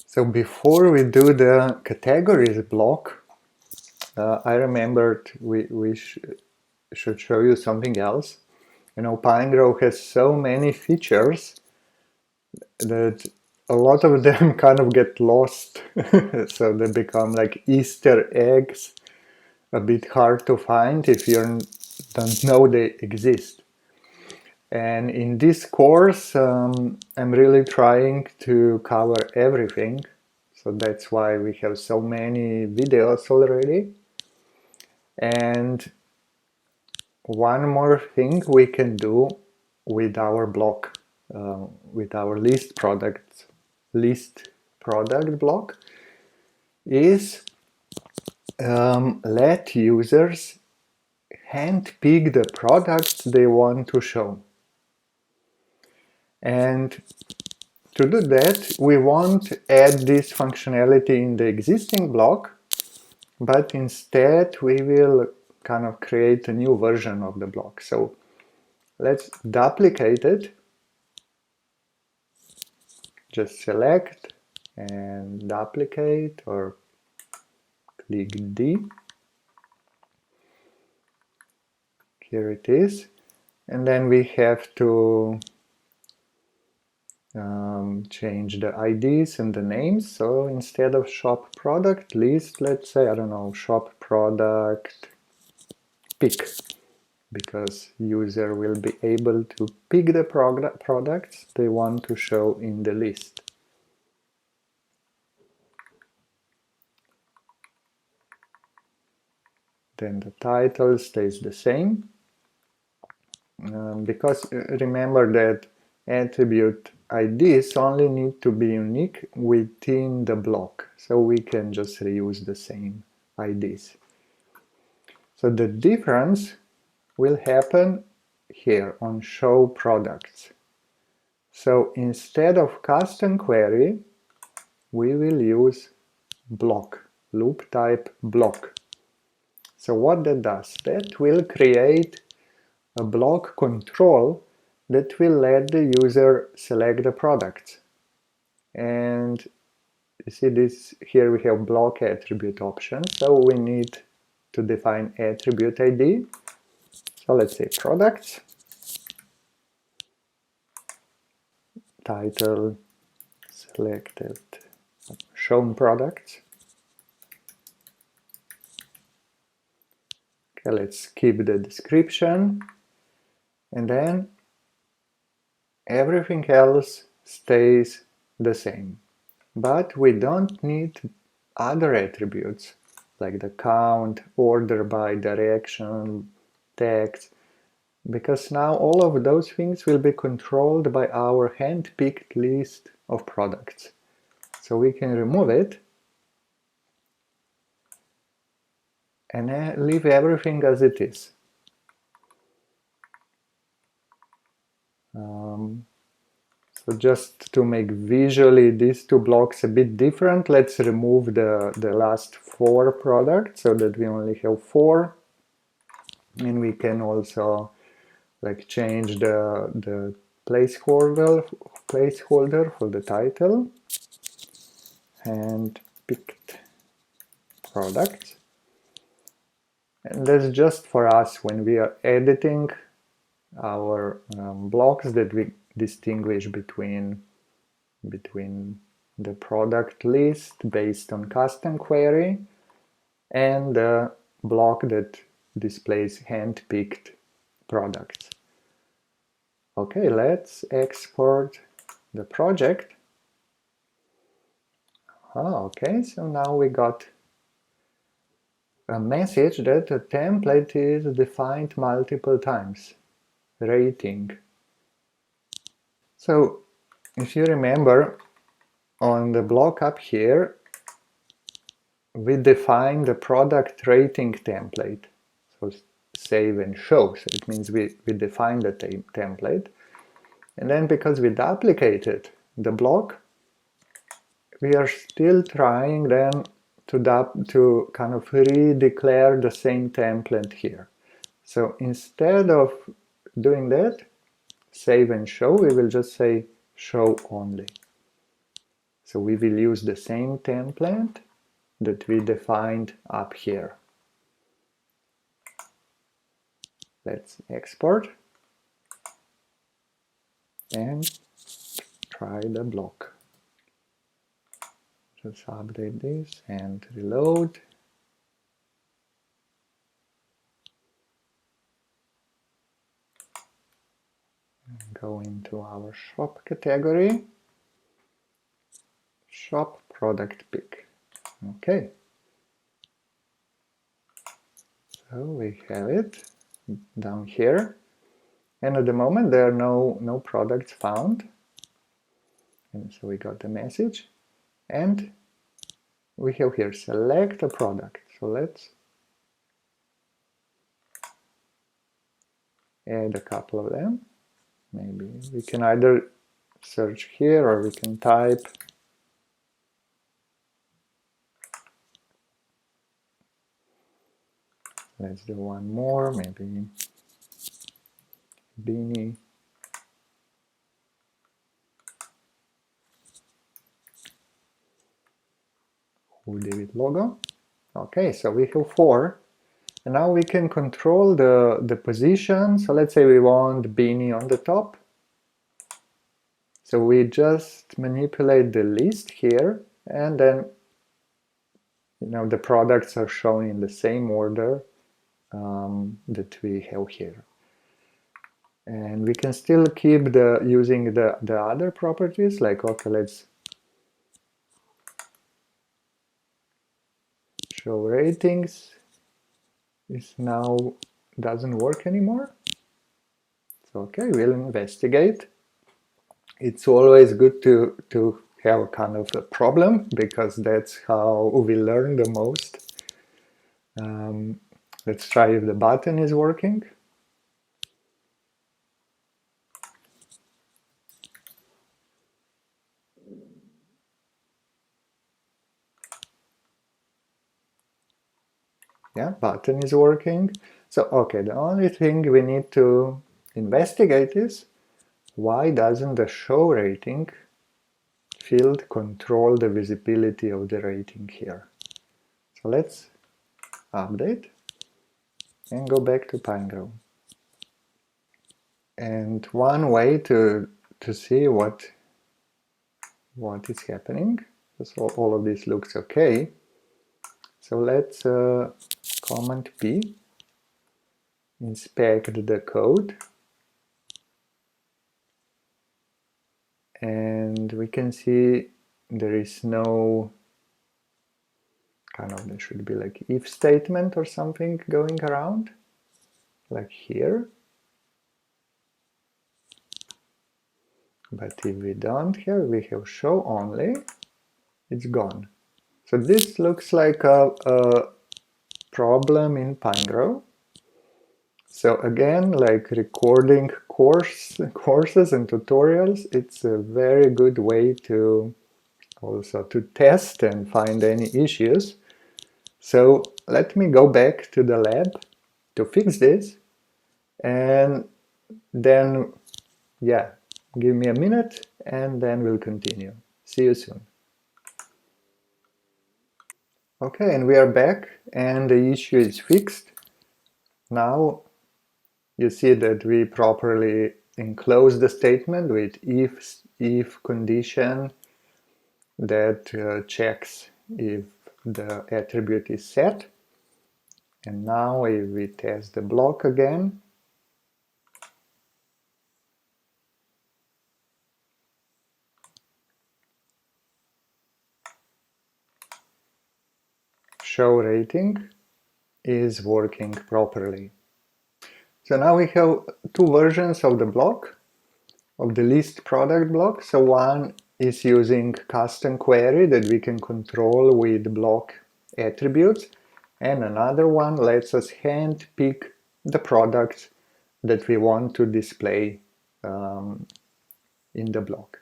So before we do the categories block, I remembered we should show you something else. You know, PineGrow has so many features that a lot of them kind of get lost. So they become like Easter eggs, a bit hard to find if you don't know they exist. And in this course, I'm really trying to cover everything. So that's why we have so many videos already. And one more thing we can do with our block, with our list product block, is let users handpick the products they want to show. And to do that, we won't add this functionality in the existing block, but instead we will kind of create a new version of the block. So let's duplicate it. Just select and duplicate, or click D. Here it is. And then we have to change the IDs and the names. So instead of shop product list, let's say, I don't know, shop product pick, because user will be able to pick the products they want to show in the list. Then the title stays the same, because remember that attribute IDs only need to be unique within the block, so we can just reuse the same IDs. So the difference will happen here on show products. So instead of custom query, we will use block, loop type block. So what that does, that will create a block control that will let the user select the products. And you see this here, we have block attribute option, so we need to define attribute ID. So let's say products, title, selected, shown products. Okay, let's keep the description, and then everything else stays the same. But we don't need other attributes like the count, order by, direction, text, because now all of those things will be controlled by our hand-picked list of products. So we can remove it and leave everything as it is. So just to make visually these two blocks a bit different, let's remove the last 4 products so that we only have 4. And we can also like change the placeholder for the title, and picked products. And that's just for us when we are editing our blocks, that we distinguish between the product list based on custom query and the block that displays hand-picked products. Okay, let's export the project. Okay, so now we got a message that the template is defined multiple times. Rating. So if you remember, on the block up here, we define the product rating template. So save and show. So it means we define the template. And then because we duplicated the block, we are still trying then to kind of redeclare the same template here. So instead of doing that, save and show, we will just say show only. So we will use the same template that we defined up here. Let's export and try the block. Just update this and reload. Go into our shop category, shop product pick. Okay, so we have it down here, and at the moment there are no products found, and so we got the message, and we have here select a product. So let's add a couple of them. Maybe we can either search here or we can type. Let's do one more, maybe beanie. Hoodie with logo. Okay, so we have 4. And now we can control the position. So let's say we want beanie on the top. So we just manipulate the list here, and then the products are shown in the same order that we have here. And we can still keep using the other properties, like, okay, let's show ratings. This now doesn't work anymore. So okay, we'll investigate. It's always good to have kind of a problem, because that's how we learn the most. Let's try if the button is working. Yeah, button is working. So okay, the only thing we need to investigate is why doesn't the show rating field control the visibility of the rating here. So let's update and go back to Pinegrove. And one way to see what is happening, so all of this looks okay. So let's Command P, inspect the code, and we can see there is no there should be like if statement or something going around, like here. But if we don't have, we have show only, it's gone. So this looks like a problem in Pinegrove. So again, like recording courses and tutorials, it's a very good way to also to test and find any issues. So let me go back to the lab to fix this, and then, yeah, give me a minute and then we'll continue. See you soon. Okay, and we are back and the issue is fixed. Now you see that we properly enclose the statement with if condition that checks if the attribute is set. And now if we test the block again, show rating is working properly. So now we have 2 versions of the block, of the list product block. So one is using custom query that we can control with block attributes, and another one lets us hand pick the products that we want to display in the block.